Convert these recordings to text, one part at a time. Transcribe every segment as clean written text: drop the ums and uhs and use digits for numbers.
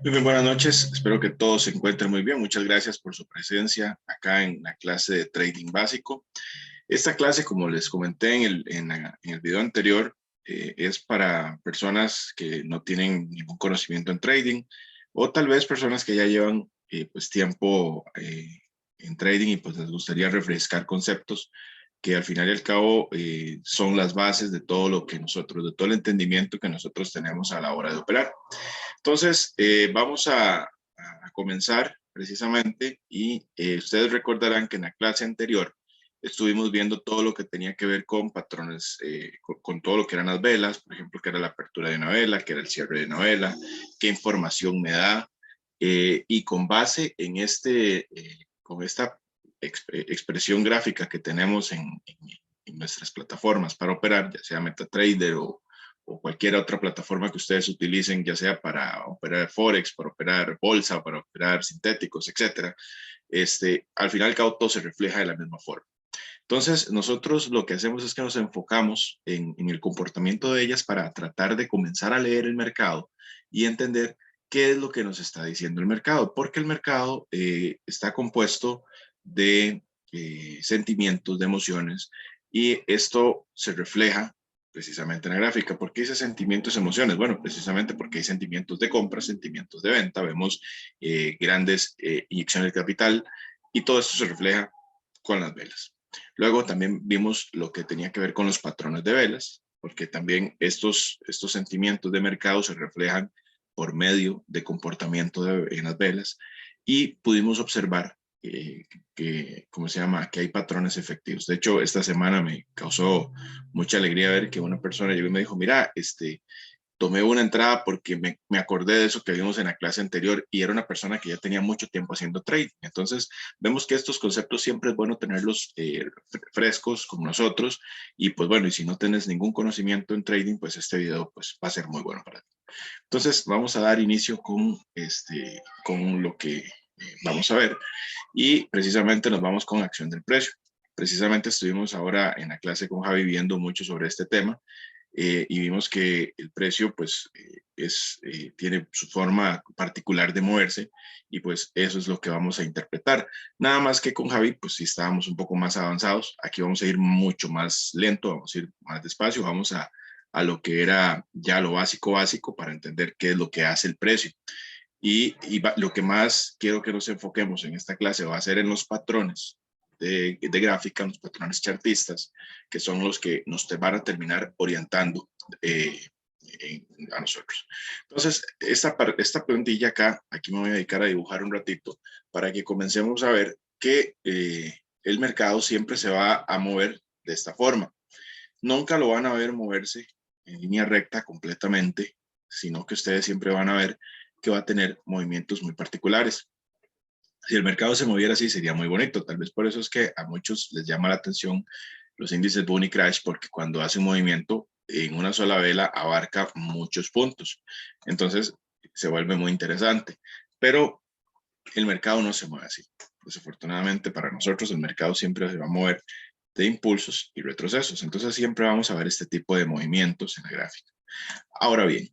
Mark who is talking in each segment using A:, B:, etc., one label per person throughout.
A: Muy bien, buenas noches. Espero que todos se encuentren muy bien. Muchas gracias por su presencia acá en la clase de trading básico. Esta clase, como les comenté en el video anterior, es para personas que no tienen ningún conocimiento en trading o tal vez personas que ya llevan pues tiempo en trading y pues les gustaría refrescar conceptos que al final y al cabo son las bases de todo lo que nosotros, de todo el entendimiento que nosotros tenemos a la hora de operar. Entonces, vamos a comenzar precisamente y ustedes recordarán que en la clase anterior estuvimos viendo todo lo que tenía que ver con patrones, con todo lo que eran las velas, por ejemplo, que era la apertura de una vela, que era el cierre de una vela, qué información me da, y con base en con esta expresión gráfica que tenemos en nuestras plataformas para operar, ya sea MetaTrader o cualquier otra plataforma que ustedes utilicen, ya sea para operar Forex, para operar bolsa, para operar sintéticos, etcétera, al final y al cabo todo se refleja de la misma forma. Entonces, nosotros lo que hacemos es que nos enfocamos en el comportamiento de ellas para tratar de comenzar a leer el mercado y entender qué es lo que nos está diciendo el mercado, porque el mercado está compuesto de sentimientos, de emociones, y esto se refleja precisamente en la gráfica. ¿Por qué dice sentimientos, emociones? Bueno, precisamente porque hay sentimientos de compra, sentimientos de venta, vemos grandes inyecciones de capital y todo esto se refleja con las velas. Luego también vimos lo que tenía que ver con los patrones de velas, porque también estos sentimientos de mercado se reflejan por medio de comportamiento en las velas y pudimos observar ¿cómo se llama? Que hay patrones efectivos. De hecho, esta semana me causó mucha alegría ver que una persona llegó y me dijo, mira, tomé una entrada porque me acordé de eso que vimos en la clase anterior y era una persona que ya tenía mucho tiempo haciendo trading. Entonces, vemos que estos conceptos siempre es bueno tenerlos frescos como nosotros y pues bueno, y si no tienes ningún conocimiento en trading, pues este video pues va a ser muy bueno para ti. Entonces, vamos a dar inicio con lo que vamos a ver y precisamente nos vamos con acción del precio. Precisamente estuvimos ahora en la clase con Javi viendo mucho sobre este tema y vimos que el precio pues tiene su forma particular de moverse y pues eso es lo que vamos a interpretar. Nada más que con Javi pues sí estábamos un poco más avanzados, aquí vamos a ir mucho más lento, vamos a ir más despacio, vamos a lo que era ya lo básico básico para entender qué es lo que hace el precio. Lo que más quiero que nos enfoquemos en esta clase va a ser en los patrones de gráfica, los patrones chartistas, que son los que nos van a terminar orientando a nosotros. Entonces, esta plantilla acá, aquí me voy a dedicar a dibujar un ratito para que comencemos a ver que el mercado siempre se va a mover de esta forma. Nunca lo van a ver moverse en línea recta completamente, sino que ustedes siempre van a ver que va a tener movimientos muy particulares. Si el mercado se moviera así, sería muy bonito. Tal vez por eso es que a muchos les llama la atención los índices Bunny Crash, porque cuando hace un movimiento en una sola vela abarca muchos puntos. Entonces, se vuelve muy interesante. Pero el mercado no se mueve así. Desafortunadamente para nosotros, el mercado siempre se va a mover de impulsos y retrocesos. Entonces, siempre vamos a ver este tipo de movimientos en la gráfica. Ahora bien,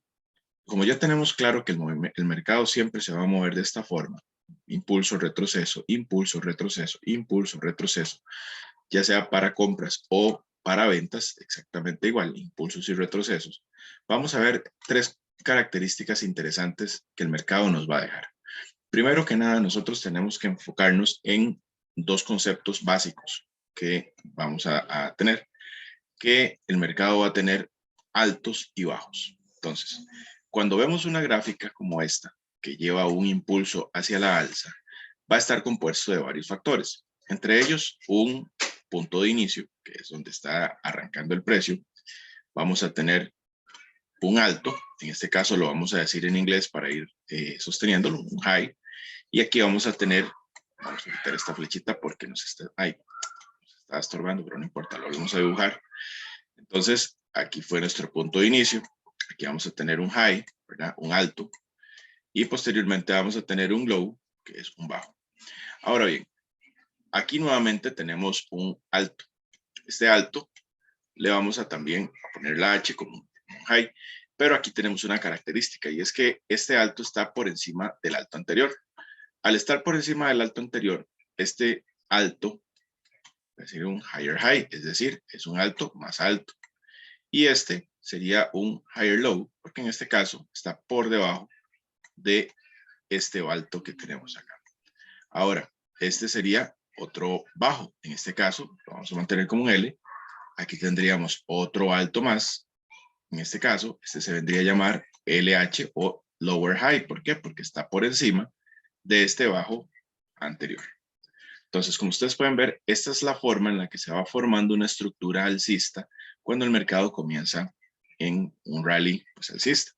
A: como ya tenemos claro que el mercado siempre se va a mover de esta forma, impulso, retroceso, impulso, retroceso, impulso, retroceso, ya sea para compras o para ventas, exactamente igual, impulsos y retrocesos, vamos a ver tres características interesantes que el mercado nos va a dejar. Primero que nada, nosotros tenemos que enfocarnos en dos conceptos básicos que vamos a tener, que el mercado va a tener altos y bajos. Entonces, cuando vemos una gráfica como esta, que lleva un impulso hacia la alza, va a estar compuesto de varios factores, entre ellos un punto de inicio, que es donde está arrancando el precio. Vamos a tener un alto, en este caso lo vamos a decir en inglés para ir sosteniéndolo, un high, y aquí vamos a tener, vamos a quitar esta flechita porque nos está estorbando, pero no importa, lo vamos a dibujar. Entonces, aquí fue nuestro punto de inicio. Aquí vamos a tener un high, ¿verdad? Un alto. Y posteriormente vamos a tener un low, que es un bajo. Ahora bien, aquí nuevamente tenemos un alto. Este alto le vamos a también a poner la H como un high. Pero aquí tenemos una característica y es que este alto está por encima del alto anterior. Al estar por encima del alto anterior, este alto va a ser un higher high, es decir, es un alto más alto. Y este sería un higher low, porque en este caso está por debajo de este alto que tenemos acá. Ahora, este sería otro bajo. En este caso, lo vamos a mantener como un L. Aquí tendríamos otro alto más. En este caso, este se vendría a llamar LH o lower high. ¿Por qué? Porque está por encima de este bajo anterior. Entonces, como ustedes pueden ver, esta es la forma en la que se va formando una estructura alcista cuando el mercado comienza en un rally pues, alcista.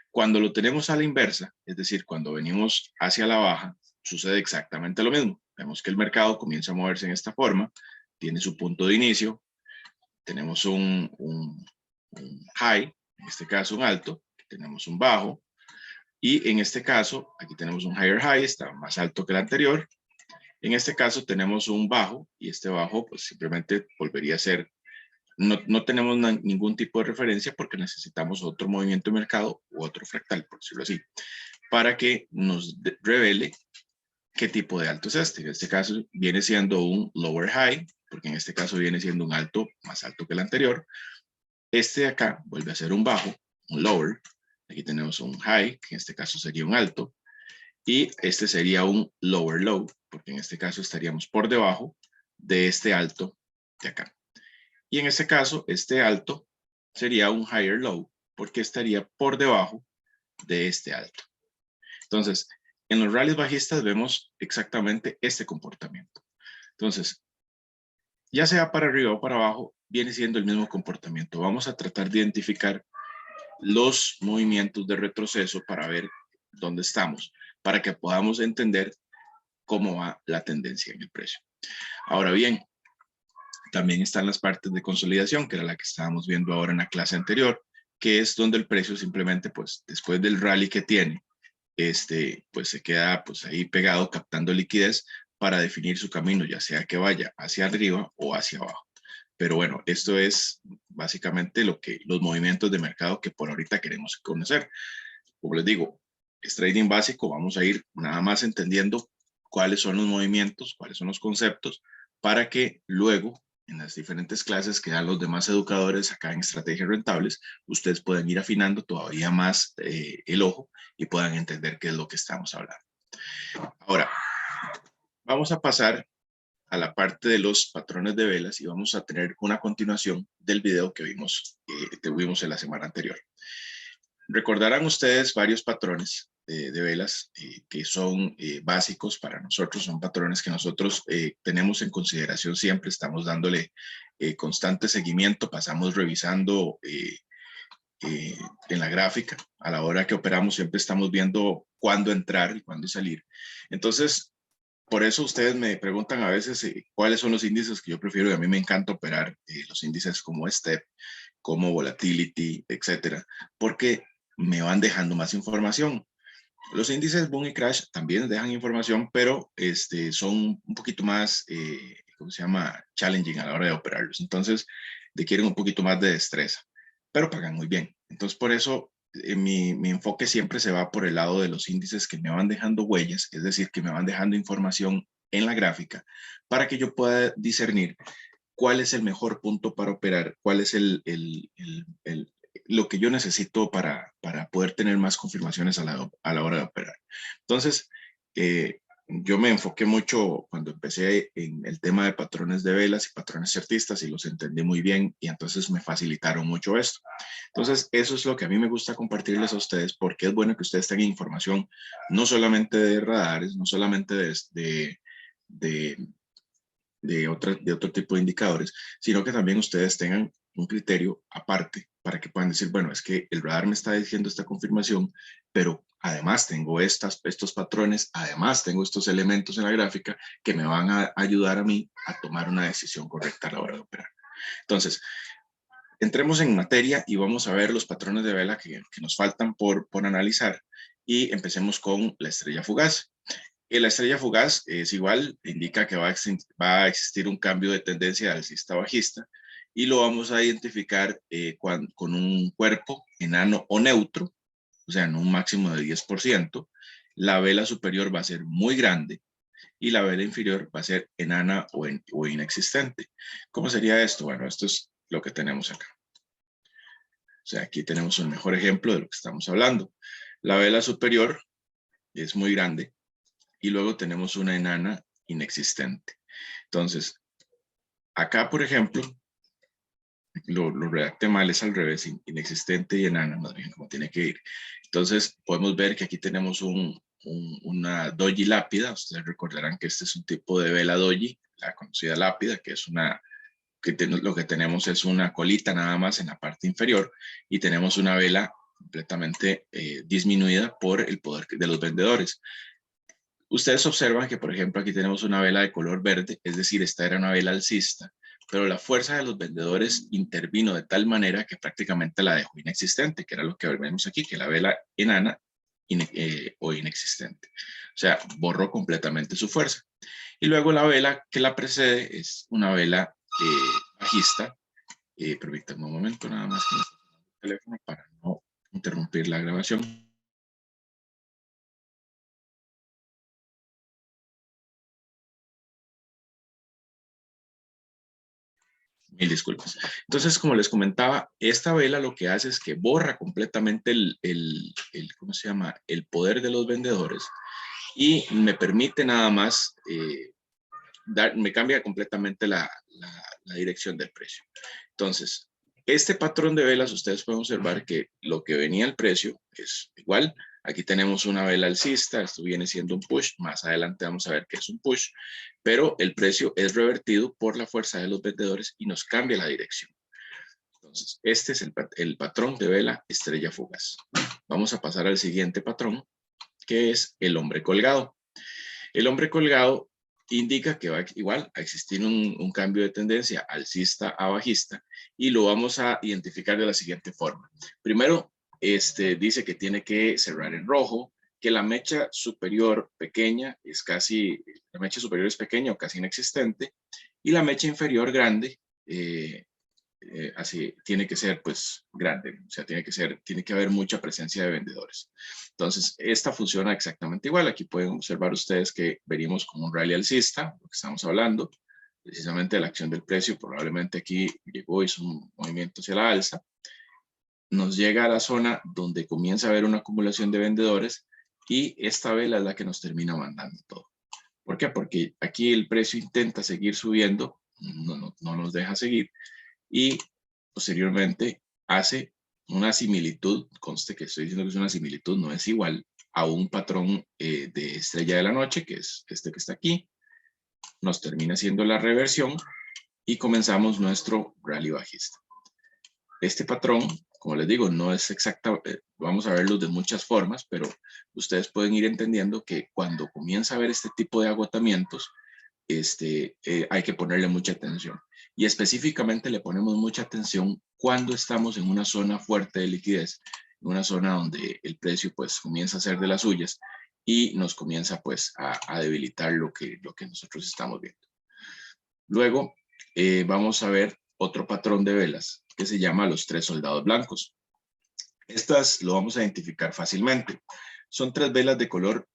A: Cuando lo tenemos a la inversa, es decir, cuando venimos hacia la baja, sucede exactamente lo mismo. Vemos que el mercado comienza a moverse en esta forma, tiene su punto de inicio, tenemos un high, en este caso un alto, tenemos un bajo, y en este caso, aquí tenemos un higher high, está más alto que el anterior. En este caso tenemos un bajo, y este bajo pues simplemente volvería a ser, no tenemos ningún tipo de referencia porque necesitamos otro movimiento de mercado u otro fractal, por decirlo así, para que nos revele qué tipo de alto es este. En este caso viene siendo un lower high, porque en este caso viene siendo un alto más alto que el anterior. Este de acá vuelve a ser un bajo, un lower. Aquí tenemos un high, que en este caso sería un alto. Y este sería un lower low, porque en este caso estaríamos por debajo de este alto de acá. Y en este caso, este alto sería un higher low, porque estaría por debajo de este alto. Entonces, en los rallies bajistas vemos exactamente este comportamiento. Entonces, ya sea para arriba o para abajo, viene siendo el mismo comportamiento. Vamos a tratar de identificar los movimientos de retroceso para ver dónde estamos, para que podamos entender cómo va la tendencia en el precio. Ahora bien, también están las partes de consolidación, que era la que estábamos viendo ahora en la clase anterior, que es donde el precio simplemente, pues, después del rally que tiene, pues se queda pues ahí pegado captando liquidez para definir su camino, ya sea que vaya hacia arriba o hacia abajo. Pero bueno, esto es básicamente los movimientos de mercado que por ahorita queremos conocer. Como les digo, es trading básico, vamos a ir nada más entendiendo cuáles son los movimientos, cuáles son los conceptos, para que luego en las diferentes clases que dan los demás educadores acá en Estrategias Rentables, ustedes puedan ir afinando todavía más el ojo y puedan entender qué es lo que estamos hablando. Ahora, vamos a pasar a la parte de los patrones de velas y vamos a tener una continuación del video que tuvimos en la semana anterior. Recordarán ustedes varios patrones de velas que son básicos para nosotros, son patrones que nosotros tenemos en consideración siempre, estamos dándole constante seguimiento, pasamos revisando en la gráfica, a la hora que operamos siempre estamos viendo cuándo entrar y cuándo salir. Entonces, por eso ustedes me preguntan a veces cuáles son los índices que yo prefiero y a mí me encanta operar los índices como STEP, como Volatility, etcétera, porque me van dejando más información. Los índices Boom y Crash también dejan información, pero son un poquito más, ¿cómo se llama? Challenging a la hora de operarlos. Entonces, requieren un poquito más de destreza, pero pagan muy bien. Entonces, por eso mi enfoque siempre se va por el lado de los índices que me van dejando huellas, es decir, que me van dejando información en la gráfica para que yo pueda discernir cuál es el mejor punto para operar, cuál es lo que yo necesito para poder tener más confirmaciones a la hora de operar. Entonces, yo me enfoqué mucho cuando empecé en el tema de patrones de velas y patrones certistas y los entendí muy bien y entonces me facilitaron mucho esto. Entonces, eso es lo que a mí me gusta compartirles a ustedes porque es bueno que ustedes tengan información no solamente de radares, no solamente de otro tipo de indicadores, sino que también ustedes tengan un criterio aparte para que puedan decir, bueno, es que el radar me está diciendo esta confirmación, pero además tengo estos patrones, además tengo estos elementos en la gráfica que me van a ayudar a mí a tomar una decisión correcta a la hora de operar. Entonces, entremos en materia y vamos a ver los patrones de vela que nos faltan por analizar y empecemos con la estrella fugaz. La estrella fugaz es igual, indica que va a existir un cambio de tendencia alcista bajista y lo vamos a identificar con un cuerpo enano o neutro, o sea, en un máximo de 10%. La vela superior va a ser muy grande y la vela inferior va a ser enana o inexistente. ¿Cómo sería esto? Bueno, esto es lo que tenemos acá. O sea, aquí tenemos un mejor ejemplo de lo que estamos hablando. La vela superior es muy grande y luego tenemos una enana inexistente. Entonces, acá, por ejemplo, lo redacté mal, es al revés, inexistente y enana, más bien como tiene que ir. Entonces, podemos ver que aquí tenemos una doji lápida. Ustedes recordarán que este es un tipo de vela doji, la conocida lápida, que es lo que tenemos es una colita nada más en la parte inferior y tenemos una vela completamente disminuida por el poder de los vendedores. Ustedes observan que, por ejemplo, aquí tenemos una vela de color verde, es decir, esta era una vela alcista, pero la fuerza de los vendedores intervino de tal manera que prácticamente la dejó inexistente, que era lo que vemos aquí, que la vela enana o inexistente. O sea, borró completamente su fuerza. Y luego la vela que la precede es una vela bajista. Permítanme un momento nada más que me estoy tomando el teléfono para no interrumpir la grabación. Mil disculpas. Entonces, como les comentaba, esta vela lo que hace es que borra completamente ¿cómo se llama? El poder de los vendedores y me permite nada más, me cambia completamente la dirección del precio. Entonces, este patrón de velas, ustedes pueden observar que lo que venía al precio es igual. Aquí tenemos una vela alcista, esto viene siendo un push, más adelante vamos a ver qué es un push, pero el precio es revertido por la fuerza de los vendedores y nos cambia la dirección. Entonces, este es el patrón de vela estrella fugaz. Vamos a pasar al siguiente patrón, que es el hombre colgado. El hombre colgado indica que va igual a existir un cambio de tendencia alcista a bajista y lo vamos a identificar de la siguiente forma. Primero, dice que tiene que cerrar en rojo, que la mecha superior pequeña la mecha superior es pequeña o casi inexistente y la mecha inferior grande, así tiene que ser pues grande, o sea, tiene que haber mucha presencia de vendedores. Entonces, esta funciona exactamente igual. Aquí pueden observar ustedes que venimos con un rally alcista, lo que estamos hablando, precisamente de la acción del precio, probablemente aquí llegó, hizo un movimiento hacia la alza, nos llega a la zona donde comienza a haber una acumulación de vendedores y esta vela es la que nos termina mandando todo. ¿Por qué? Porque aquí el precio intenta seguir subiendo, no nos deja seguir, y posteriormente hace una similitud, conste que estoy diciendo que es una similitud, no es igual a un patrón de estrella de la noche, que es este que está aquí, nos termina siendo la reversión y comenzamos nuestro rally bajista. Este patrón, como les digo, no es exacto, vamos a verlo de muchas formas, pero ustedes pueden ir entendiendo que cuando comienza a haber este tipo de agotamientos, hay que ponerle mucha atención. Y específicamente le ponemos mucha atención cuando estamos en una zona fuerte de liquidez, en una zona donde el precio pues comienza a hacer de las suyas y nos comienza pues a debilitar lo que nosotros estamos viendo. Luego vamos a ver otro patrón de velas que se llama los tres soldados blancos. Estas lo vamos a identificar fácilmente. Son tres velas de color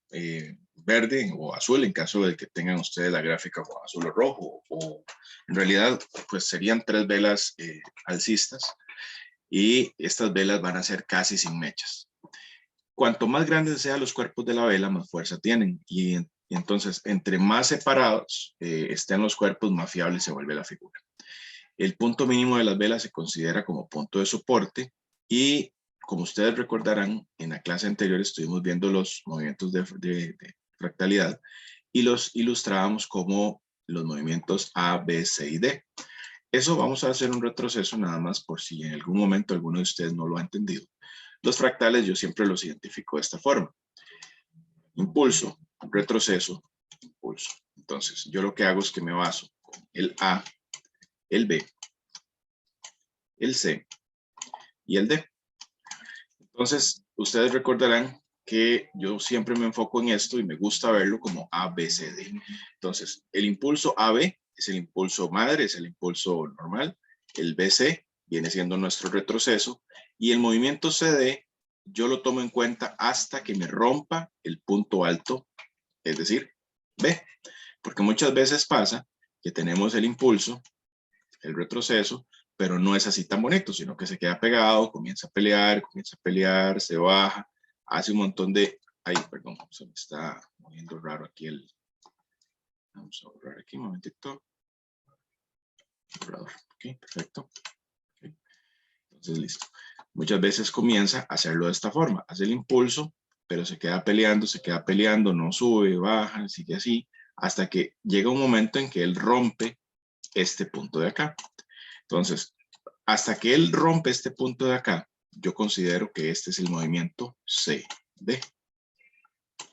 A: verde o azul, en caso de que tengan ustedes la gráfica o azul o rojo, o en realidad pues serían tres velas alcistas y estas velas van a ser casi sin mechas. Cuanto más grandes sean los cuerpos de la vela, más fuerza tienen y entonces entre más separados estén los cuerpos, más fiable se vuelve la figura. El punto mínimo de las velas se considera como punto de soporte y como ustedes recordarán, en la clase anterior estuvimos viendo los movimientos de fractalidad y los ilustrábamos como los movimientos A, B, C y D. Eso vamos a hacer un retroceso nada más por si en algún momento alguno de ustedes no lo ha entendido. Los fractales yo siempre los identifico de esta forma. Impulso, retroceso, impulso. Entonces yo lo que hago es que me baso con el A, el B, el C y el D. Entonces, ustedes recordarán que yo siempre me enfoco en esto y me gusta verlo como A, B, C, D. Entonces, el impulso AB es el impulso madre, es el impulso normal. el BC viene siendo nuestro retroceso, y el movimiento CD yo lo tomo en cuenta hasta que me rompa el punto alto, es decir, B. Porque muchas veces pasa que tenemos el impulso, el retroceso, pero no es así tan bonito, sino que se queda pegado, comienza a pelear, se baja, hace un montón de... Ay, perdón, se me está moviendo raro aquí el... Vamos a borrar aquí un momentito. Borrador. Ok, perfecto. Okay. Entonces, listo. Muchas veces comienza a hacerlo de esta forma. Hace el impulso, pero se queda peleando, no sube, baja, sigue así, hasta que llega un momento en que él rompe este punto de acá. Entonces, hasta que él rompe este punto de acá, yo considero que este es el movimiento CD.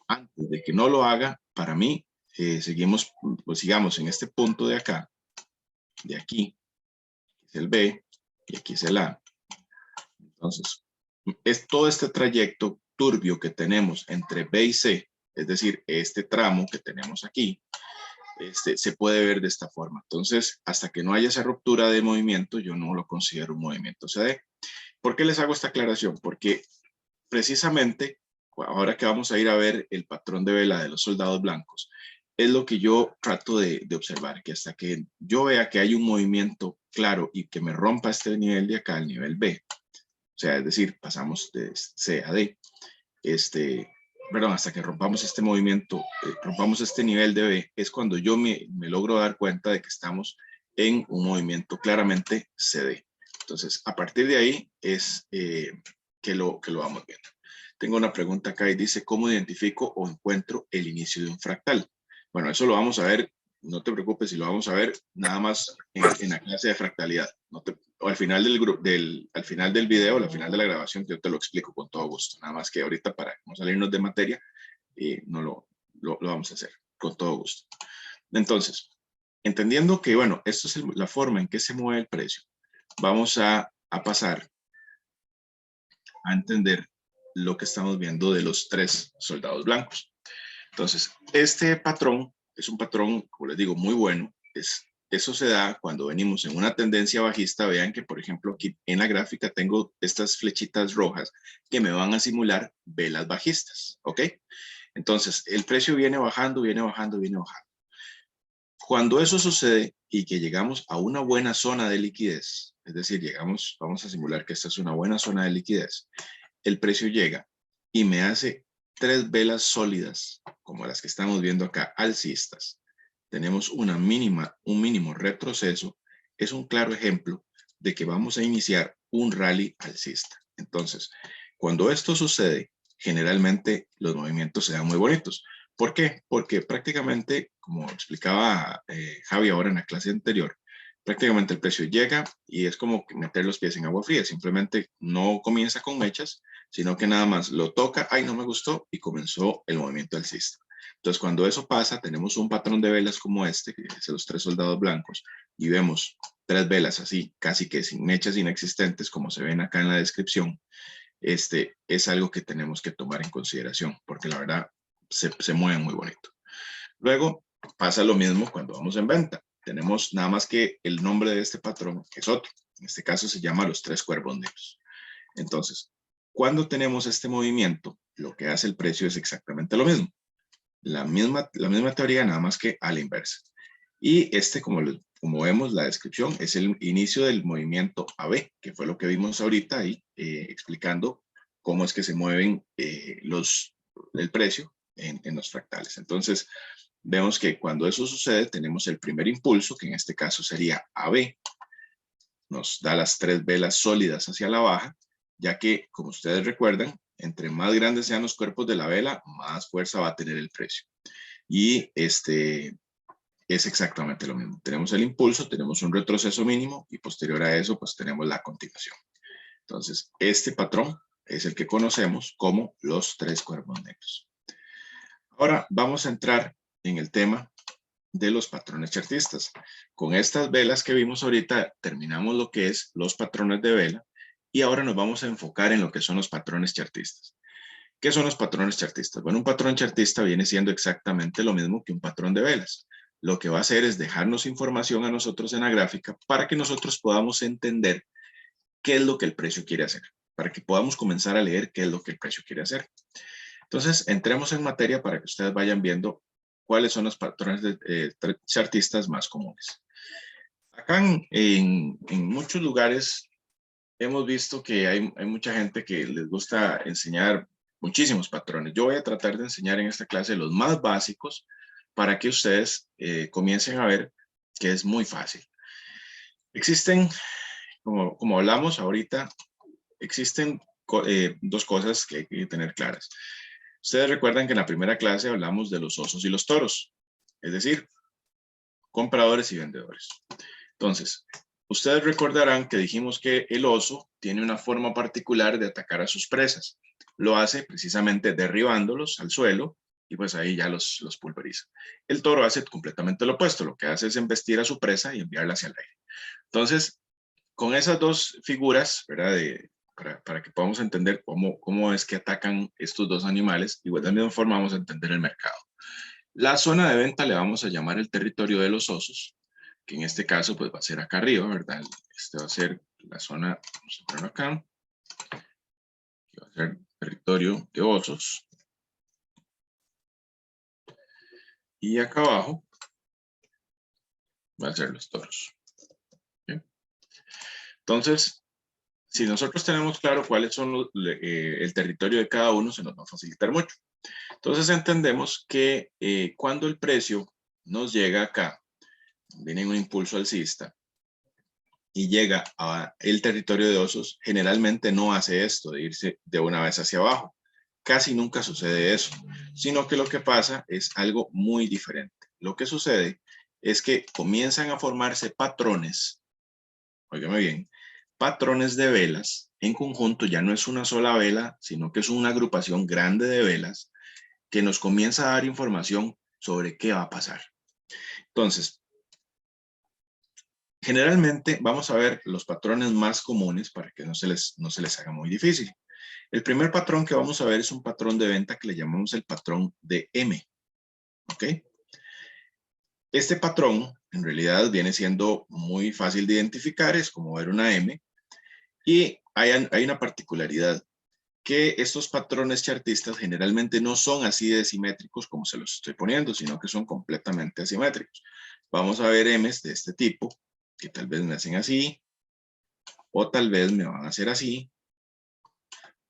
A: Antes de que no lo haga, para mí, sigamos en este punto de acá, de aquí, es el B, y aquí es el A. Entonces, es todo este trayecto turbio que tenemos entre B y C, es decir, este tramo que tenemos aquí, se puede ver de esta forma. Entonces, hasta que no haya esa ruptura de movimiento, yo no lo considero un movimiento CD. ¿Por qué les hago esta aclaración? Porque precisamente, ahora que vamos a ir a ver el patrón de vela de los soldados blancos, es lo que yo trato de observar, que hasta que yo vea que hay un movimiento claro y que me rompa este nivel de acá, el nivel B, o sea, es decir, pasamos de C a D, perdón, hasta que rompamos este movimiento, rompamos este nivel de B, es cuando yo me logro dar cuenta de que estamos en un movimiento claramente CD. Entonces, a partir de ahí es que lo vamos viendo. Tengo una pregunta acá y dice, ¿cómo identifico o encuentro el inicio de un fractal? Bueno, eso lo vamos a ver, no te preocupes si lo vamos a ver nada más en la clase de fractalidad. O al final al final del video, al final de la grabación, yo te lo explico con todo gusto. Nada más que ahorita para no salirnos de materia, no lo vamos a hacer con todo gusto. Entonces, entendiendo que, bueno, esto es la forma en que se mueve el precio, vamos a pasar a entender lo que estamos viendo de los tres soldados blancos. Entonces, este patrón es un patrón, como les digo, muy bueno. Eso se da cuando venimos en una tendencia bajista. Vean que, por ejemplo, aquí en la gráfica tengo estas flechitas rojas que me van a simular velas bajistas, ¿ok? Entonces, el precio viene bajando, viene bajando, viene bajando. Cuando eso sucede y que llegamos a una buena zona de liquidez, es decir, vamos a simular que esta es una buena zona de liquidez, el precio llega y me hace tres velas sólidas, como las que estamos viendo acá, alcistas. Tenemos un mínimo retroceso. Es un claro ejemplo de que vamos a iniciar un rally alcista. Entonces, cuando esto sucede, generalmente los movimientos se dan muy bonitos. ¿Por qué? Porque prácticamente, como explicaba Javi ahora en la clase anterior, prácticamente el precio llega y es como meter los pies en agua fría. Simplemente no comienza con mechas, sino que nada más lo toca, ay, no me gustó, y comenzó el movimiento alcista. Entonces, cuando eso pasa, tenemos un patrón de velas como este, que es los tres soldados blancos, y vemos tres velas así, casi que sin mechas inexistentes, como se ven acá en la descripción. Es algo que tenemos que tomar en consideración, porque la verdad se mueven muy bonito. Luego pasa lo mismo cuando vamos en venta. Tenemos nada más que el nombre de este patrón es otro. En este caso se llama los tres cuervos negros. Entonces, cuando tenemos este movimiento, lo que hace el precio es exactamente lo mismo. La misma teoría, nada más que a la inversa. Y como vemos, la descripción es el inicio del movimiento AB, que fue lo que vimos ahorita ahí, explicando cómo es que se mueven el precio en los fractales. Entonces, vemos que cuando eso sucede, tenemos el primer impulso, que en este caso sería AB. Nos da las tres velas sólidas hacia la baja, ya que, como ustedes recuerdan, entre más grandes sean los cuerpos de la vela, más fuerza va a tener el precio. Y es exactamente lo mismo. Tenemos el impulso, tenemos un retroceso mínimo y posterior a eso, pues tenemos la continuación. Entonces, este patrón es el que conocemos como los tres cuervos negros. Ahora vamos a entrar en el tema de los patrones chartistas. Con estas velas que vimos ahorita, terminamos lo que es los patrones de vela y ahora nos vamos a enfocar en lo que son los patrones chartistas. ¿Qué son los patrones chartistas? Bueno, un patrón chartista viene siendo exactamente lo mismo que un patrón de velas. lo que va a hacer es dejarnos información a nosotros en la gráfica para que nosotros podamos entender qué es lo que el precio quiere hacer, para que podamos comenzar a leer qué es lo que el precio quiere hacer. Entonces, entremos en materia para que ustedes vayan viendo cuáles son los patrones chartistas más comunes. Acá en muchos lugares hemos visto que hay mucha gente que les gusta enseñar muchísimos patrones. Yo voy a tratar de enseñar en esta clase los más básicos para que ustedes comiencen a ver que es muy fácil. Existen, como hablamos ahorita, existen dos cosas que hay que tener claras. Ustedes recuerdan que en la primera clase hablamos de los osos y los toros, es decir, compradores y vendedores. Entonces, ustedes recordarán que dijimos que el oso tiene una forma particular de atacar a sus presas. Lo hace precisamente derribándolos al suelo y pues ahí ya los pulveriza. El toro hace completamente lo opuesto. Lo que hace es embestir a su presa y enviarla hacia el aire. Entonces, con esas dos figuras, ¿verdad? Para que podamos entender cómo es que atacan estos dos animales, y de la misma forma vamos a entender el mercado. La zona de venta le vamos a llamar el territorio de los osos, que en este caso pues va a ser acá arriba, ¿verdad? Este va a ser la zona, vamos a ponerlo acá, que va a ser territorio de osos. Y acá abajo va a ser los toros. ¿Okay? Entonces, si nosotros tenemos claro cuáles son el territorio de cada uno, se nos va a facilitar mucho. Entonces entendemos que cuando el precio nos llega acá, viene un impulso alcista, y llega al territorio de osos, generalmente no hace esto de irse de una vez hacia abajo. Casi nunca sucede eso, sino que lo que pasa es algo muy diferente. Lo que sucede es que comienzan a formarse patrones, óigame bien, patrones de velas en conjunto. Ya no es una sola vela, sino que es una agrupación grande de velas que nos comienza a dar información sobre qué va a pasar. Entonces, generalmente vamos a ver los patrones más comunes para que no se les haga muy difícil. El primer patrón que vamos a ver es un patrón de venta que le llamamos el patrón de M. ¿Ok? Este patrón en realidad viene siendo muy fácil de identificar, es como ver una M. Y hay una particularidad, que estos patrones chartistas generalmente no son así de simétricos como se los estoy poniendo, sino que son completamente asimétricos. Vamos a ver M's de este tipo, que tal vez me hacen así, o tal vez me van a hacer así,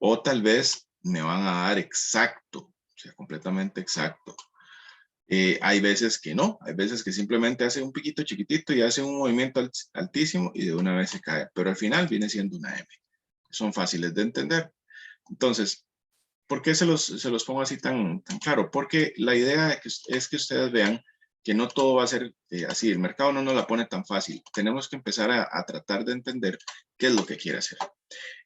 A: o tal vez me van a dar exacto, o sea, completamente exacto. Hay veces que no, hay veces que simplemente hace un piquito chiquitito y hace un movimiento altísimo y de una vez se cae, pero al final viene siendo una M. Son fáciles de entender. Entonces, ¿por qué se los pongo así tan claro? Porque la idea es que ustedes vean que no todo va a ser así. El mercado no nos la pone tan fácil. Tenemos que empezar a tratar de entender qué es lo que quiere hacer.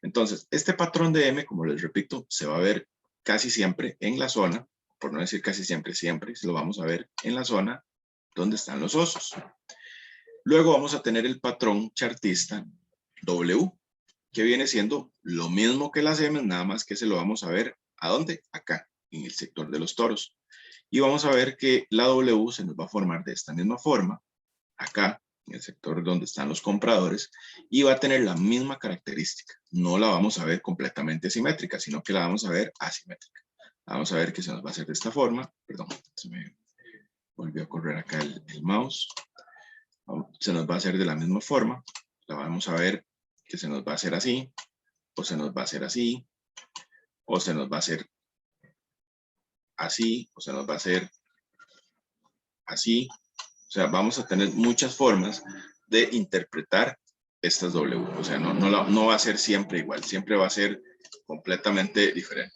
A: Entonces, este patrón de M, como les repito, se va a ver casi siempre en la zona, por no decir casi siempre, siempre, lo vamos a ver en la zona donde están los osos. Luego vamos a tener el patrón chartista W, que viene siendo lo mismo que las M, nada más que se lo vamos a ver, ¿a dónde? Acá, en el sector de los toros. Y vamos a ver que la W se nos va a formar de esta misma forma, acá, en el sector donde están los compradores, y va a tener la misma característica. No la vamos a ver completamente simétrica, sino que la vamos a ver asimétrica. Vamos a ver que se nos va a hacer de esta forma. Perdón, se me volvió a correr acá el mouse. Se nos va a hacer de la misma forma. La vamos a ver que se nos va a hacer así, o se nos va a hacer así, o se nos va a hacer así, o se nos va a hacer así. O sea, vamos a tener muchas formas de interpretar estas W. O sea, no va a ser siempre igual, siempre va a ser completamente diferente.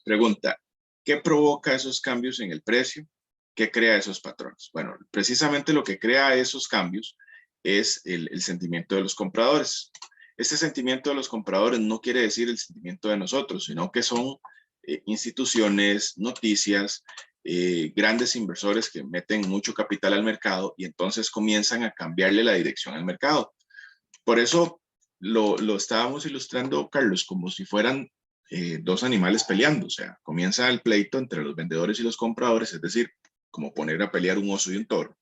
A: Pregunta, ¿qué provoca esos cambios en el precio? ¿Qué crea esos patrones? Bueno, precisamente lo que crea esos cambios es el sentimiento de los compradores. Este sentimiento de los compradores no quiere decir el sentimiento de nosotros, sino que son instituciones, noticias, grandes inversores que meten mucho capital al mercado y entonces comienzan a cambiarle la dirección al mercado. Por eso lo estábamos ilustrando, Carlos, como si fueran dos animales peleando. O sea, comienza el pleito entre los vendedores y los compradores, es decir, como poner a pelear un oso y un toro,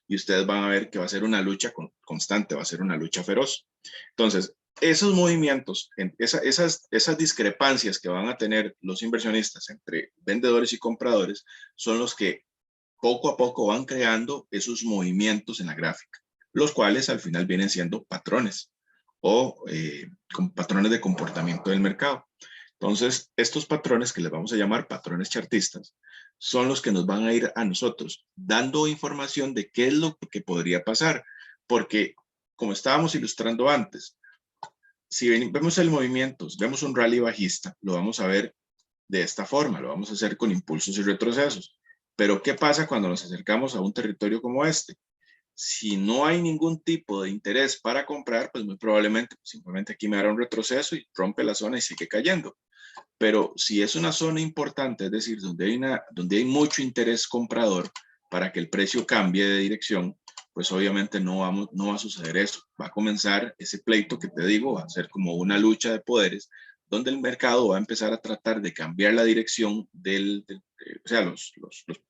A: y ustedes van a ver que va a ser una lucha constante, va a ser una lucha feroz. Entonces, esos movimientos, esas discrepancias que van a tener los inversionistas entre vendedores y compradores son los que poco a poco van creando esos movimientos en la gráfica, los cuales al final vienen siendo patrones o patrones de comportamiento del mercado. Entonces, estos patrones que les vamos a llamar patrones chartistas son los que nos van a ir a nosotros dando información de qué es lo que podría pasar, porque como estábamos ilustrando antes, si vemos el movimiento, vemos un rally bajista, lo vamos a ver de esta forma, lo vamos a hacer con impulsos y retrocesos. Pero ¿qué pasa cuando nos acercamos a un territorio como este? Si no hay ningún tipo de interés para comprar, pues muy probablemente simplemente aquí me hará un retroceso y rompe la zona y sigue cayendo. Pero si es una zona importante, es decir, donde hay mucho interés comprador para que el precio cambie de dirección, pues obviamente no va a suceder eso. Va a comenzar ese pleito que te digo, va a ser como una lucha de poderes, donde el mercado va a empezar a tratar de cambiar la dirección o sea,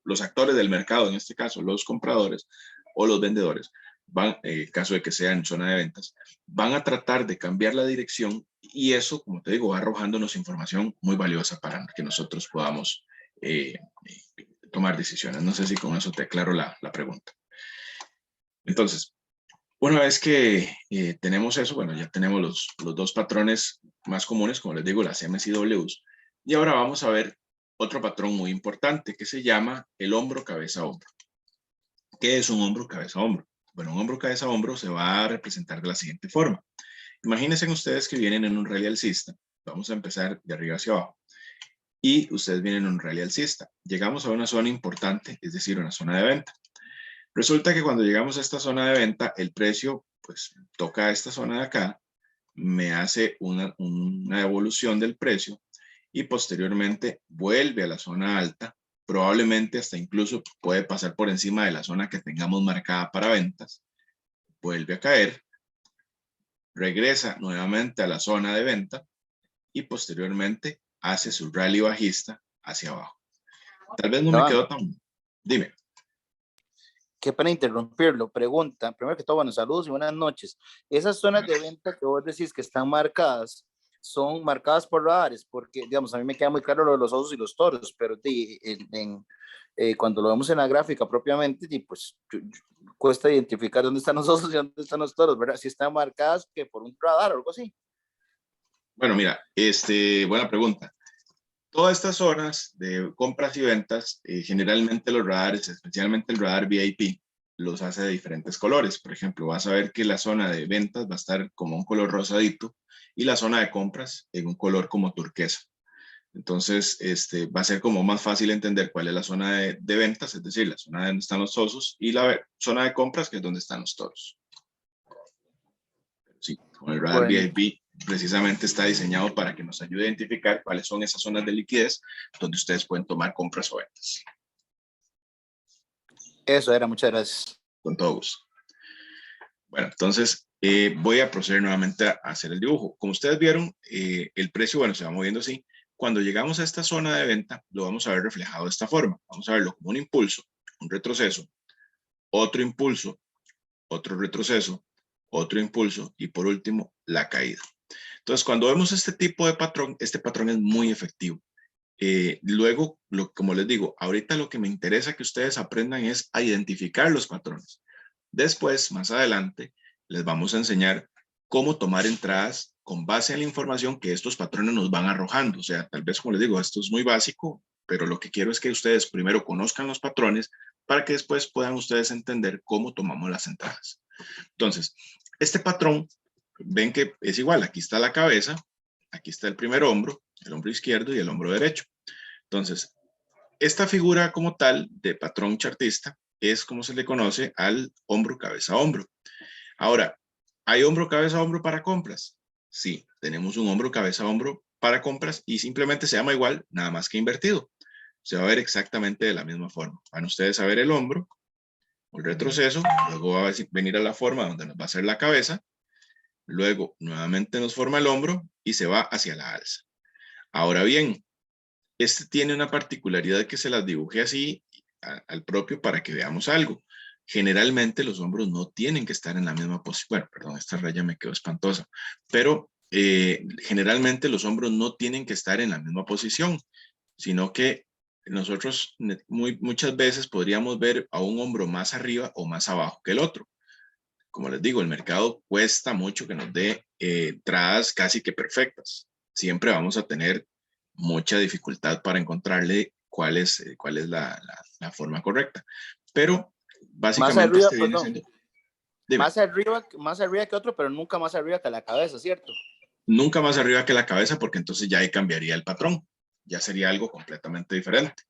A: los actores del mercado, en este caso los compradores o los vendedores, van, caso de que sea en zona de ventas, van a tratar de cambiar la dirección y eso, como te digo, va arrojándonos información muy valiosa para que nosotros podamos tomar decisiones. No sé si con eso te aclaro la pregunta. Entonces, una vez que tenemos eso, bueno, ya tenemos los dos patrones más comunes, como les digo, las M's y W's. Y ahora vamos a ver otro patrón muy importante que se llama el hombro, cabeza, hombro. ¿Qué es un hombro, cabeza, hombro? Bueno, un hombro, cabeza, hombro se va a representar de la siguiente forma. Imagínense ustedes que vienen en un rally alcista. Vamos a empezar de arriba hacia abajo. Y ustedes vienen en un rally alcista. Llegamos a una zona importante, es decir, una zona de venta. Resulta que cuando llegamos a esta zona de venta, el precio, pues, toca esta zona de acá, me hace una evolución del precio y posteriormente vuelve a la zona alta, probablemente hasta incluso puede pasar por encima de la zona que tengamos marcada para ventas, vuelve a caer, regresa nuevamente a la zona de venta y posteriormente hace su rally bajista hacia abajo. Tal vez no me quedó tan... Dime.
B: Qué pena interrumpirlo. Pregunta, primero que todo, buenos saludos y buenas noches. Esas zonas de venta que vos decís que están marcadas, son marcadas por radares, porque, digamos, a mí me queda muy claro lo de los osos y los toros, pero cuando lo vemos en la gráfica propiamente, pues cuesta identificar dónde están los osos y dónde están los toros, ¿verdad? Si están marcadas que por un radar o algo así.
A: Bueno, mira, buena pregunta. Todas estas zonas de compras y ventas, generalmente los radares, especialmente el radar VIP, los hace de diferentes colores. Por ejemplo, vas a ver que la zona de ventas va a estar como un color rosadito y la zona de compras en un color como turquesa. Entonces, va a ser como más fácil entender cuál es la zona de ventas, es decir, la zona donde están los osos, y la zona de compras, que es donde están los toros. Sí, con el radar
B: Bueno,
A: VIP precisamente está diseñado para que nos ayude a identificar cuáles son esas zonas de liquidez donde ustedes pueden tomar compras o ventas.
B: eso era, muchas gracias.
A: Con todo gusto. Bueno, entonces voy a proceder nuevamente a hacer el dibujo. Como ustedes vieron, el precio, bueno, se va moviendo así. Cuando llegamos a esta zona de venta, lo vamos a ver reflejado de esta forma. Vamos a verlo como un impulso, un retroceso, otro impulso, otro retroceso, otro impulso y por último, la caída. Entonces, cuando vemos este tipo de patrón, este patrón es muy efectivo. Luego, como les digo, ahorita lo que me interesa que ustedes aprendan es a identificar los patrones. Después, más adelante, les vamos a enseñar cómo tomar entradas con base en la información que estos patrones nos van arrojando. O sea, tal vez, como les digo, esto es muy básico, pero lo que quiero es que ustedes primero conozcan los patrones para que después puedan ustedes entender cómo tomamos las entradas. Entonces, este patrón, ven que es igual. Aquí está la cabeza, aquí está el primer hombro, el hombro izquierdo y el hombro derecho. Entonces, esta figura como tal de patrón chartista es como se le conoce al hombro, cabeza, hombro. Ahora, ¿hay hombro, cabeza, hombro para compras? Sí, tenemos un hombro, cabeza, hombro para compras y simplemente se llama igual, nada más que invertido. Se va a ver exactamente de la misma forma. Van ustedes a ver el hombro, el retroceso, luego va a venir a la forma donde nos va a hacer la cabeza, luego nuevamente nos forma el hombro y se va hacia la alza. Ahora bien, este tiene una particularidad que se las dibujé así al propio para que veamos algo. Generalmente los hombros no tienen que estar en la misma posición. Bueno, perdón, esta raya me quedó espantosa, pero generalmente los hombros no tienen que estar en la misma posición, sino que nosotros muchas veces podríamos ver a un hombro más arriba o más abajo que el otro. Como les digo, el mercado cuesta mucho que nos dé entradas casi que perfectas. Siempre vamos a tener mucha dificultad para encontrarle cuál es la forma correcta. Pero
B: Más
A: básicamente
B: arriba,
A: este viene
B: perdón,
A: siendo... Dime.
B: más arriba que otro, pero nunca más arriba que la cabeza, ¿cierto?
A: Nunca más arriba que la cabeza, porque entonces ya ahí cambiaría el patrón. Ya sería algo completamente diferente.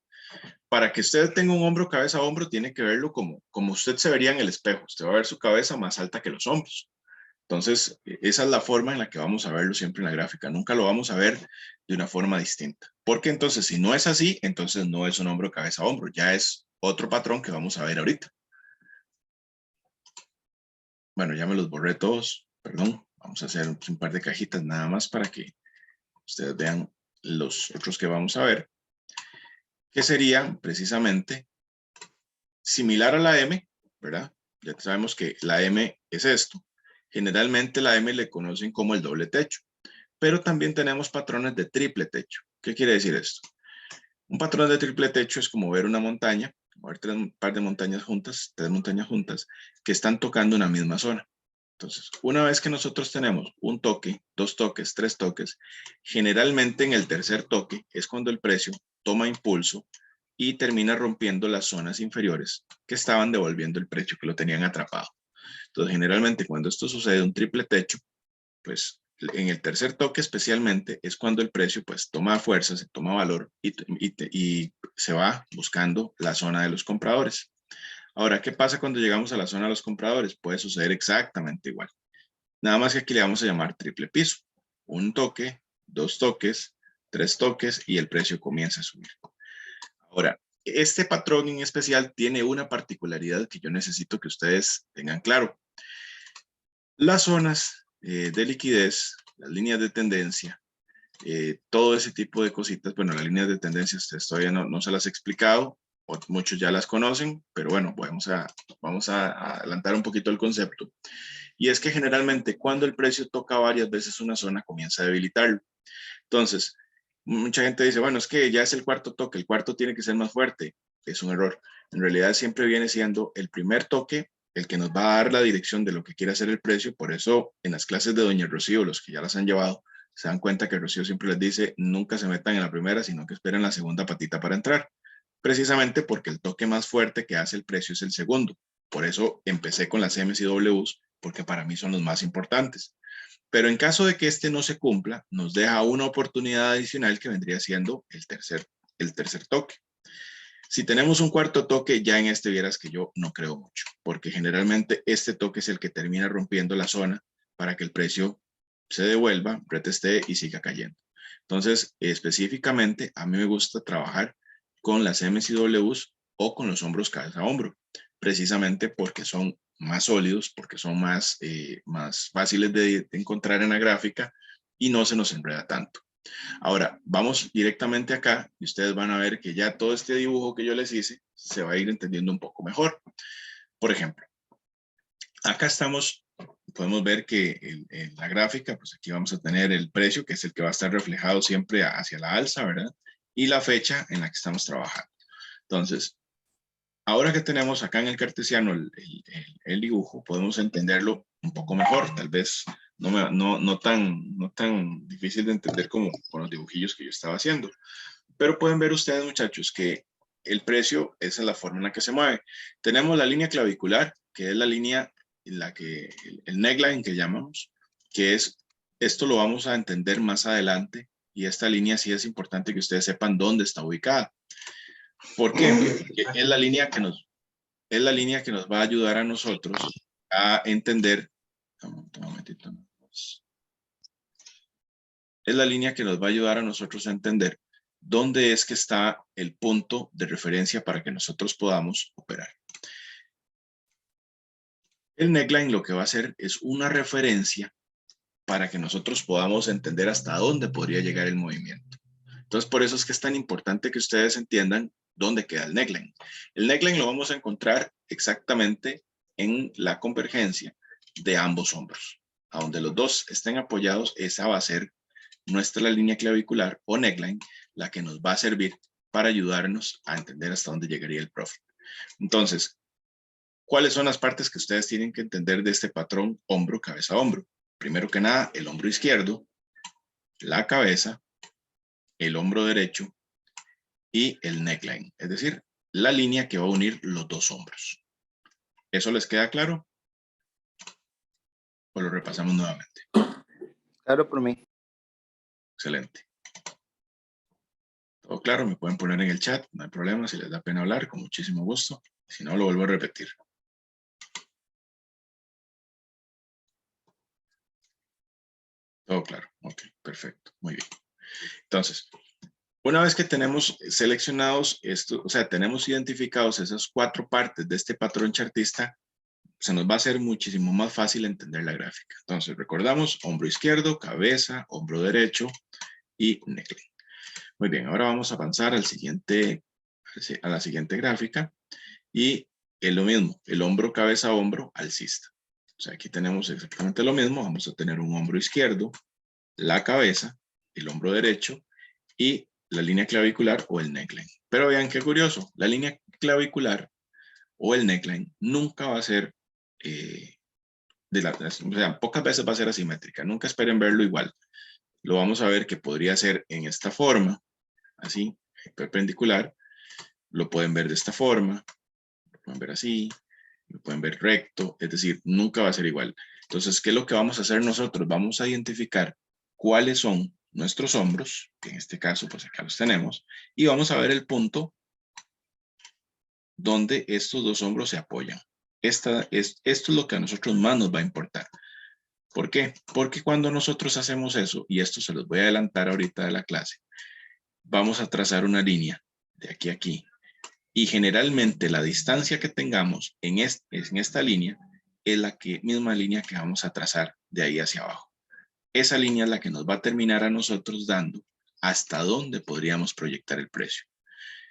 A: Para que usted tenga un hombro cabeza a hombro, tiene que verlo como usted se vería en el espejo. Usted va a ver su cabeza más alta que los hombros. Entonces, esa es la forma en la que vamos a verlo siempre en la gráfica. Nunca lo vamos a ver de una forma distinta. Porque entonces, si no es así, entonces no es un hombro cabeza a hombro. Ya es otro patrón que vamos a ver ahorita. Bueno, ya me los borré todos. Perdón. Vamos a hacer un par de cajitas nada más para que ustedes vean los otros que vamos a ver, que serían precisamente similar a la M, ¿verdad? Ya sabemos que la M es esto. Generalmente la M le conocen como el doble techo, pero también tenemos patrones de triple techo. ¿Qué quiere decir esto? Un patrón de triple techo es como ver una montaña, como ver un par de montañas juntas, tres montañas juntas, que están tocando una misma zona. Entonces, una vez que nosotros tenemos un toque, dos toques, tres toques, generalmente en el tercer toque es cuando el precio toma impulso y termina rompiendo las zonas inferiores que estaban devolviendo el precio que lo tenían atrapado. Entonces, generalmente cuando esto sucede, un triple techo, pues en el tercer toque especialmente es cuando el precio pues toma fuerza, se toma valor y se va buscando la zona de los compradores. Ahora, ¿qué pasa cuando llegamos a la zona de los compradores? Puede suceder exactamente igual. Nada más que aquí le vamos a llamar triple piso. Un toque, dos toques, tres toques y el precio comienza a subir. Ahora, este patrón en especial tiene una particularidad que yo necesito que ustedes tengan claro. Las zonas de liquidez, las líneas de tendencia, todo ese tipo de cositas, bueno, las líneas de tendencia ustedes todavía no se las he explicado, muchos ya las conocen, pero bueno, vamos a adelantar un poquito el concepto. Y es que generalmente cuando el precio toca varias veces una zona, comienza a debilitarlo. Entonces, mucha gente dice, bueno, es que ya es el cuarto toque, el cuarto tiene que ser más fuerte. Es un error. En realidad siempre viene siendo el primer toque el que nos va a dar la dirección de lo que quiere hacer el precio. Por eso en las clases de Doña Rocío, los que ya las han llevado, se dan cuenta que Rocío siempre les dice, nunca se metan en la primera, sino que esperen la segunda patita para entrar. Precisamente porque el toque más fuerte que hace el precio es el segundo. Por eso empecé con las M's y W's, porque para mí son los más importantes. Pero en caso de que este no se cumpla, nos deja una oportunidad adicional que vendría siendo el tercer toque. Si tenemos un cuarto toque, ya en este vieras que yo no creo mucho, porque generalmente este toque es el que termina rompiendo la zona para que el precio se devuelva, reteste y siga cayendo. Entonces, específicamente, a mí me gusta trabajar con las M's y W's o con los hombros cabeza a hombro, precisamente porque son más sólidos, porque son más fáciles de encontrar en la gráfica y no se nos enreda tanto. Ahora, vamos directamente acá y ustedes van a ver que ya todo este dibujo que yo les hice se va a ir entendiendo un poco mejor. Por ejemplo, acá podemos ver que en la gráfica, pues aquí vamos a tener el precio, que es el que va a estar reflejado siempre hacia la alza, ¿verdad? Y la fecha en la que estamos trabajando. Entonces, ahora que tenemos acá en el cartesiano el dibujo, podemos entenderlo un poco mejor, tal vez no tan difícil de entender como con los dibujillos que yo estaba haciendo. Pero pueden ver ustedes, muchachos, que el precio, esa es la forma en la que se mueve. Tenemos la línea clavicular, que es la línea en la que, el neckline que llamamos, que es, esto lo vamos a entender más adelante, y esta línea sí es importante que ustedes sepan dónde está ubicada. ¿Por qué? Porque es la línea que nos va a ayudar a nosotros a entender, es la línea que nos va a ayudar a nosotros a entender dónde es que está el punto de referencia para que nosotros podamos operar. El neckline lo que va a hacer es una referencia para que nosotros podamos entender hasta dónde podría llegar el movimiento. Entonces, por eso es que es tan importante que ustedes entiendan ¿Dónde queda el neckline? El neckline lo vamos a encontrar exactamente en la convergencia de ambos hombros. A donde los dos estén apoyados, esa va a ser nuestra línea clavicular o neckline, la que nos va a servir para ayudarnos a entender hasta dónde llegaría el profit. Entonces, ¿cuáles son las partes que ustedes tienen que entender de este patrón hombro, cabeza, hombro? Primero que nada, el hombro izquierdo, la cabeza, el hombro derecho y el neckline, es decir, la línea que va a unir los dos hombros. ¿Eso les queda claro? ¿O lo repasamos nuevamente?
B: Claro, por mí.
A: Excelente. ¿Todo claro? Me pueden poner en el chat, no hay problema, si les da pena hablar, con muchísimo gusto. Si no, lo vuelvo a repetir. Todo claro. Ok, perfecto. Muy bien. Entonces, una vez que tenemos seleccionados esto, o sea, tenemos identificados esas 4 partes de este patrón chartista, se nos va a hacer muchísimo más fácil entender la gráfica. Entonces, recordamos hombro izquierdo, cabeza, hombro derecho y neckline. Muy bien, ahora vamos a avanzar a la siguiente gráfica y es lo mismo, el hombro, cabeza, hombro, alcista. O sea, aquí tenemos exactamente lo mismo, vamos a tener un hombro izquierdo, la cabeza, el hombro derecho y la línea clavicular o el neckline. Pero vean qué curioso, la línea clavicular o el neckline nunca va a ser, o sea, pocas veces va a ser asimétrica, nunca esperen verlo igual. Lo vamos a ver que podría ser en esta forma, así, perpendicular, lo pueden ver de esta forma, lo pueden ver así, lo pueden ver recto, es decir, nunca va a ser igual. Entonces, ¿qué es lo que vamos a hacer nosotros? Vamos a identificar cuáles son nuestros hombros, que en este caso, pues acá los tenemos, y vamos a ver el punto donde estos dos hombros se apoyan. Esto es lo que a nosotros más nos va a importar. ¿Por qué? Porque cuando nosotros hacemos eso, y esto se los voy a adelantar ahorita de la clase, vamos a trazar una línea de aquí a aquí. Y generalmente la distancia que tengamos en esta línea es la misma línea que vamos a trazar de ahí hacia abajo. Esa línea es la que nos va a terminar a nosotros dando hasta dónde podríamos proyectar el precio.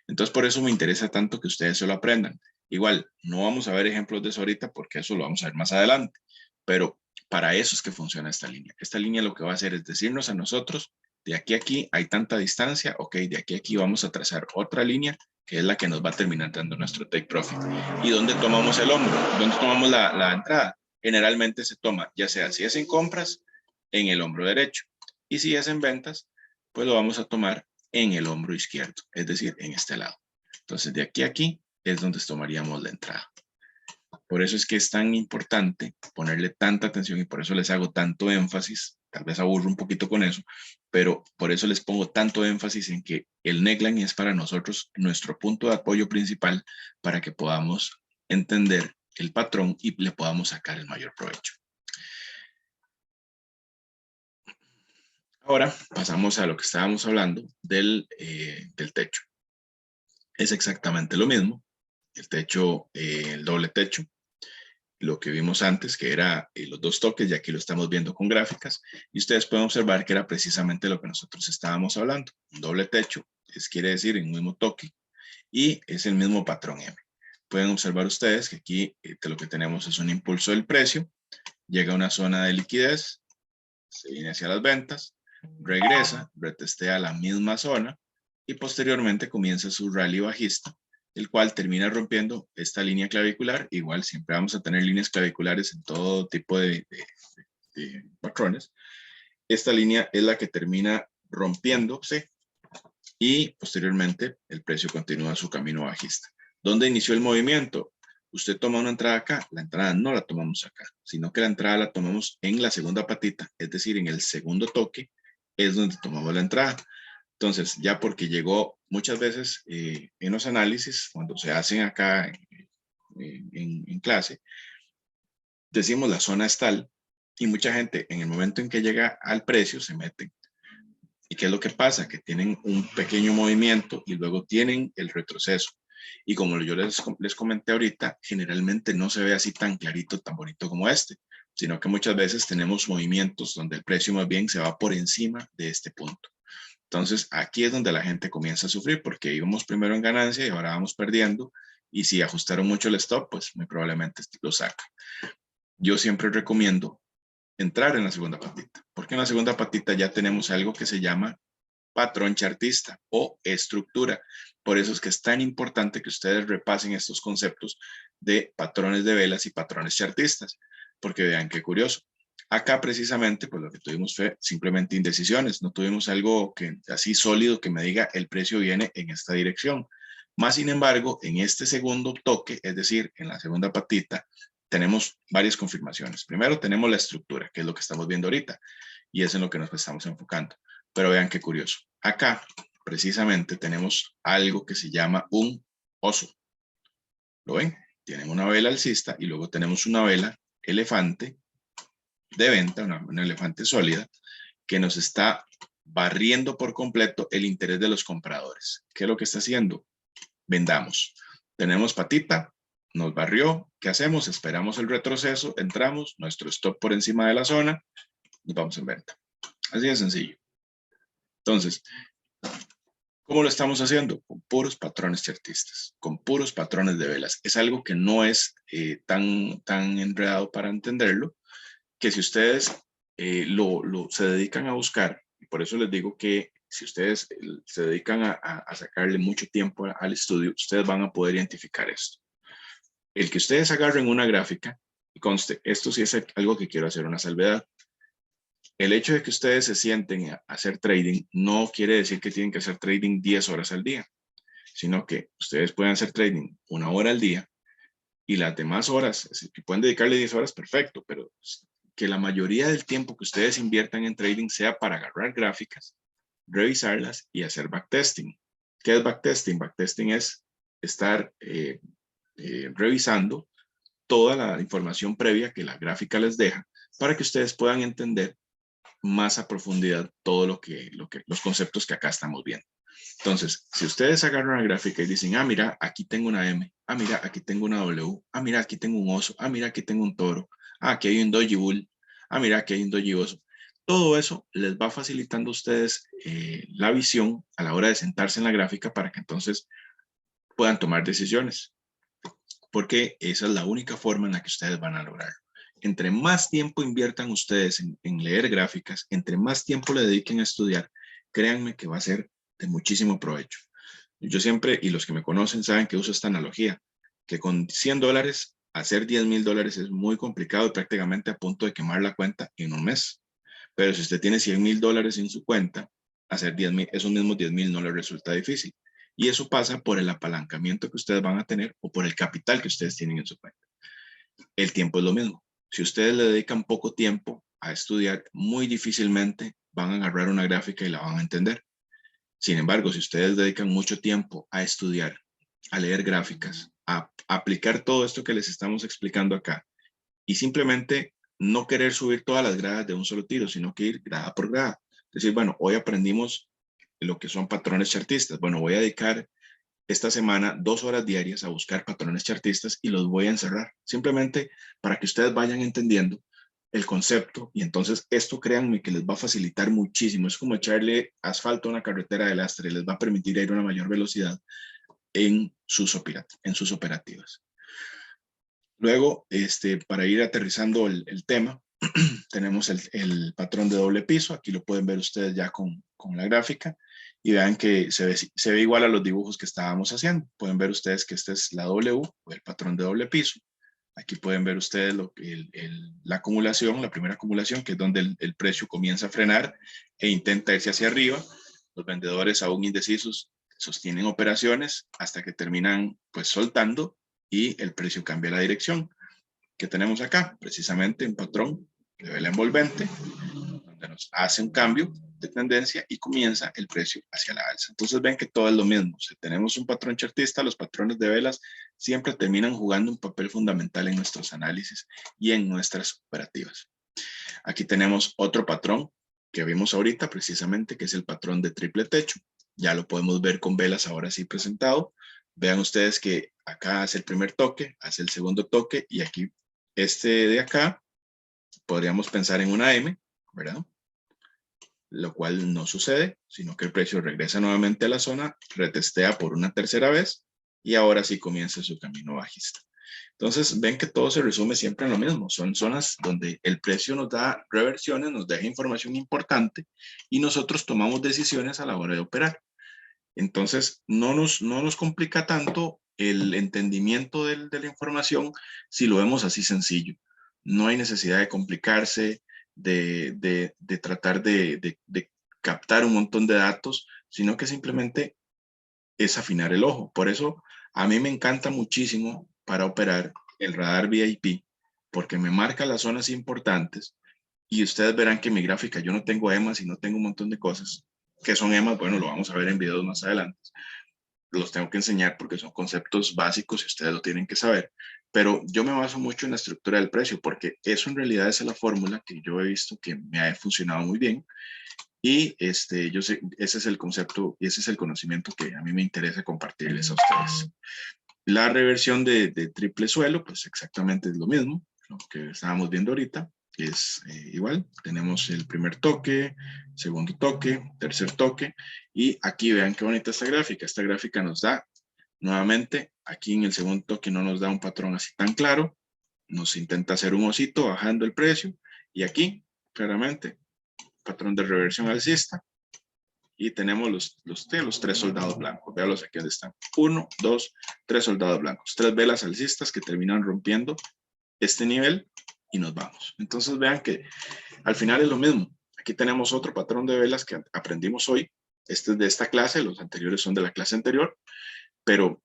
A: Entonces, por eso me interesa tanto que ustedes se lo aprendan. Igual, no vamos a ver ejemplos de eso ahorita porque eso lo vamos a ver más adelante, pero para eso es que funciona esta línea. Esta línea lo que va a hacer es decirnos a nosotros, de aquí a aquí hay tanta distancia, ok, de aquí a aquí vamos a trazar otra línea que es la que nos va a terminar dando nuestro take profit. ¿Y dónde tomamos el hombro? ¿Dónde tomamos la entrada? Generalmente se toma, ya sea si es en compras, en el hombro derecho. Y si es en ventas, pues lo vamos a tomar en el hombro izquierdo, es decir, en este lado. Entonces, de aquí a aquí es donde tomaríamos la entrada. Por eso es que es tan importante ponerle tanta atención y por eso les hago tanto énfasis. Tal vez aburro un poquito con eso, pero por eso les pongo tanto énfasis en que el neckline es para nosotros nuestro punto de apoyo principal para que podamos entender el patrón y le podamos sacar el mayor provecho. Ahora pasamos a lo que estábamos hablando del techo. Es exactamente lo mismo. El techo, el doble techo, lo que vimos antes, que era los 2 toques, y aquí lo estamos viendo con gráficas, y ustedes pueden observar que era precisamente lo que nosotros estábamos hablando. Un doble techo quiere decir un mismo toque, y es el mismo patrón M. Pueden observar ustedes que aquí lo que tenemos es un impulso del precio, llega a una zona de liquidez, se viene hacia las ventas, regresa, retestea la misma zona, y posteriormente comienza su rally bajista, el cual termina rompiendo esta línea clavicular. Igual siempre vamos a tener líneas claviculares en todo tipo de patrones. Esta línea es la que termina rompiéndose y posteriormente el precio continúa su camino bajista. ¿Dónde inició el movimiento? Usted toma una entrada acá, la entrada no la tomamos acá, sino que la entrada la tomamos en la segunda patita, es decir, en el segundo toque es donde tomamos la entrada. Entonces, ya porque llegó muchas veces en los análisis, cuando se hacen acá en clase, decimos la zona es tal y mucha gente en el momento en que llega al precio se mete. ¿Y qué es lo que pasa? Que tienen un pequeño movimiento y luego tienen el retroceso. Y como yo les comenté ahorita, generalmente no se ve así tan clarito, tan bonito como este, sino que muchas veces tenemos movimientos donde el precio más bien se va por encima de este punto. Entonces, aquí es donde la gente comienza a sufrir porque íbamos primero en ganancia y ahora vamos perdiendo. Y si ajustaron mucho el stop, pues muy probablemente lo saca. Yo siempre recomiendo entrar en la segunda patita, porque en la segunda patita ya tenemos algo que se llama patrón chartista o estructura. Por eso es que es tan importante que ustedes repasen estos conceptos de patrones de velas y patrones chartistas, porque vean qué curioso. Acá precisamente, pues lo que tuvimos fue simplemente indecisiones, no tuvimos algo que, así sólido que me diga el precio viene en esta dirección. Más sin embargo, en este segundo toque, es decir, en la segunda patita, tenemos varias confirmaciones. Primero tenemos la estructura, que es lo que estamos viendo ahorita, y es en lo que nos estamos enfocando. Pero vean qué curioso. Acá, precisamente, tenemos algo que se llama un oso. ¿Lo ven? Tienen una vela alcista y luego tenemos una vela elefante de venta, una elefante sólida, que nos está barriendo por completo el interés de los compradores. ¿Qué es lo que está haciendo? Vendamos. Tenemos patita, nos barrió. ¿Qué hacemos? Esperamos el retroceso, entramos, nuestro stop por encima de la zona, y vamos en venta. Así de sencillo. Entonces, ¿cómo lo estamos haciendo? Con puros patrones chartistas, con puros patrones de velas. Es algo que no es tan enredado para entenderlo, que si ustedes se dedican a buscar, y por eso les digo que si ustedes se dedican a sacarle mucho tiempo al estudio, ustedes van a poder identificar esto. El que ustedes agarren una gráfica, y conste, esto sí es algo que quiero hacer una salvedad. El hecho de que ustedes se sienten a hacer trading no quiere decir que tienen que hacer trading 10 horas al día, sino que ustedes pueden hacer trading 1 hora al día y las demás horas, si pueden dedicarle 10 horas, perfecto, pero que la mayoría del tiempo que ustedes inviertan en trading sea para agarrar gráficas, revisarlas y hacer backtesting. ¿Qué es backtesting? Backtesting es estar revisando toda la información previa que la gráfica les deja para que ustedes puedan entender más a profundidad todo los conceptos que acá estamos viendo. Entonces, si ustedes agarran una gráfica y dicen, ah, mira, aquí tengo una M, ah, mira, aquí tengo una W, ah, mira, aquí tengo un oso, ah, mira, aquí tengo un toro, ah, aquí hay un doji bull, ah, mira, aquí hay un doji oso. Todo eso les va facilitando a ustedes la visión a la hora de sentarse en la gráfica para que entonces puedan tomar decisiones, porque esa es la única forma en la que ustedes van a lograrlo. Entre más tiempo inviertan ustedes en leer gráficas, entre más tiempo le dediquen a estudiar, créanme que va a ser de muchísimo provecho. Yo siempre, y los que me conocen saben que uso esta analogía, que con $100 hacer $10,000 es muy complicado y prácticamente a punto de quemar la cuenta en un mes. Pero si usted tiene $100,000 en su cuenta, hacer 10,000, esos mismos 10,000 no le resulta difícil. Y eso pasa por el apalancamiento que ustedes van a tener o por el capital que ustedes tienen en su cuenta. El tiempo es lo mismo. Si ustedes le dedican poco tiempo a estudiar, muy difícilmente van a agarrar una gráfica y la van a entender. Sin embargo, si ustedes dedican mucho tiempo a estudiar, a leer gráficas, a aplicar todo esto que les estamos explicando acá y simplemente no querer subir todas las gradas de un solo tiro, sino que ir grada por grada. Es decir, bueno, hoy aprendimos lo que son patrones chartistas. Bueno, voy a dedicar esta semana 2 horas diarias a buscar patrones chartistas y los voy a encerrar, simplemente para que ustedes vayan entendiendo el concepto y entonces esto créanme que les va a facilitar muchísimo. Es como echarle asfalto a una carretera de lastre, les va a permitir ir a una mayor velocidad en sus operativas. Luego, para ir aterrizando el tema, tenemos el patrón de doble piso. Aquí lo pueden ver ustedes ya con la gráfica y vean que se ve igual a los dibujos que estábamos haciendo. Pueden ver ustedes que esta es la W o el patrón de doble piso. Aquí pueden ver ustedes la acumulación, la primera acumulación, que es donde el precio comienza a frenar e intenta irse hacia arriba. Los vendedores aún indecisos sostienen operaciones hasta que terminan pues soltando y el precio cambia la dirección. ¿Qué tenemos acá? Precisamente un patrón de vela envolvente, donde nos hace un cambio de tendencia y comienza el precio hacia la alza. Entonces ven que todo es lo mismo. Si tenemos un patrón chartista, los patrones de velas siempre terminan jugando un papel fundamental en nuestros análisis y en nuestras operativas. Aquí tenemos otro patrón que vimos ahorita precisamente, que es el patrón de triple techo. Ya lo podemos ver con velas ahora sí presentado. Vean ustedes que acá hace el primer toque, hace el segundo toque y aquí de acá podríamos pensar en una M, ¿verdad? lo cual no sucede, sino que el precio regresa nuevamente a la zona, retestea por una tercera vez y ahora sí comienza su camino bajista. Entonces, ven que todo se resume siempre en lo mismo. Son zonas donde el precio nos da reversiones, nos deja información importante y nosotros tomamos decisiones a la hora de operar. Entonces, no nos complica tanto el entendimiento de la información si lo vemos así sencillo. No hay necesidad de complicarse, de tratar de captar un montón de datos, sino que simplemente es afinar el ojo. Por eso a mí me encanta muchísimo para operar el radar VIP, porque me marca las zonas importantes y ustedes verán que en mi gráfica yo no tengo EMAs y no tengo un montón de cosas. ¿Qué son EMAs? Bueno, lo vamos a ver en videos más adelante. Los tengo que enseñar porque son conceptos básicos y ustedes lo tienen que saber. Pero yo me baso mucho en la estructura del precio porque eso en realidad es la fórmula que yo he visto que me ha funcionado muy bien. Y yo sé, ese es el concepto y ese es el conocimiento que a mí me interesa compartirles a ustedes. La reversión de triple suelo, pues exactamente es lo mismo, lo que estábamos viendo ahorita, es igual. Tenemos el primer toque, segundo toque, tercer toque, y aquí vean qué bonita esta gráfica. Esta gráfica nos da, nuevamente, aquí en el segundo toque no nos da un patrón así tan claro, nos intenta hacer un osito bajando el precio, y aquí, claramente, patrón de reversión alcista, y tenemos los tres soldados blancos. Véanlos aquí donde están. 1, 2, 3 soldados blancos. 3 velas alcistas que terminan rompiendo este nivel y nos vamos. Entonces vean que al final es lo mismo. Aquí tenemos otro patrón de velas que aprendimos hoy. Este es de esta clase, los anteriores son de la clase anterior, pero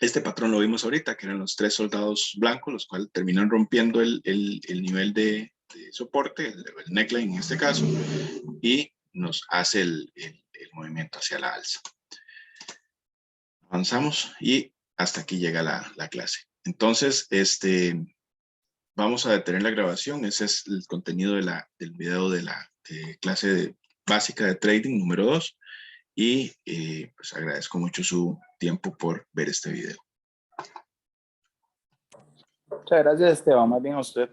A: este patrón lo vimos ahorita, que eran los 3 soldados blancos, los cuales terminan rompiendo el nivel de soporte, el neckline en este caso, y nos hace el movimiento hacia la alza. Avanzamos y hasta aquí llega la clase. Entonces, vamos a detener la grabación. Ese es el contenido del video de la clase básica de trading número 2. Y pues agradezco mucho su tiempo por ver este video.
B: Muchas gracias, Esteban. Más bien a usted.